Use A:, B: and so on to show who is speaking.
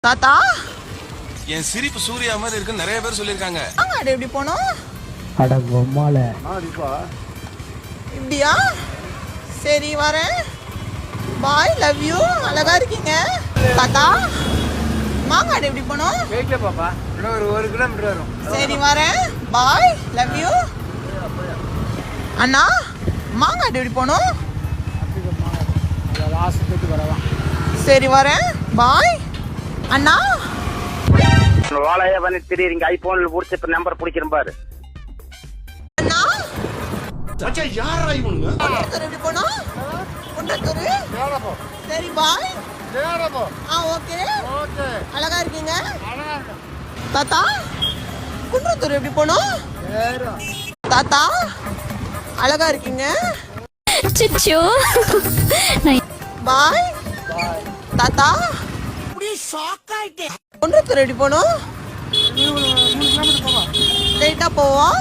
A: தாத்தா
B: என் சிரிப்பு சூர்யா மாதிரி இருக்குன்னு நிறைய பேர் சொல்லியிருக்காங்க.
A: அது எப்படி போனோம்?
C: அட பொம்மால
A: இப்படியா? சரி வரேன். பாய், லவ் யூ. அழகா இருக்கீங்க தாத்தா. மாங்காடு எப்படி போனோம்?
C: பாப்பா இன்னும் ஒரு கிலோமீட்டர் வரும்.
A: சரி வரேன். பாய், லவ் யூ. அண்ணா மாங்காடு எப்படி போனோம்? சரி வரேன். பாய் அண்ணா.
D: வாழைய பண்ணி திடீர்ங்க ஐபோன்ல புடிச்சு இப்ப நம்பர் பிடிக்கிறேன் பாரு.
A: அண்ணா
B: மச்சான் யாரா இவனுங்க?
A: குன்றத்தூர் எப்படி போனோம்? குன்றத்தூர். சரி பாய். ஓகே. அழகா இருக்கீங்க தாத்தா. குன்றத்தூர் எப்படி போனோம்? தாத்தா அழகா இருக்கீங்க. பாய் தாத்தா. குன்றத்தூர் எப்படி போனோம்? ஸ்ட்ரைட்டா போவோம்.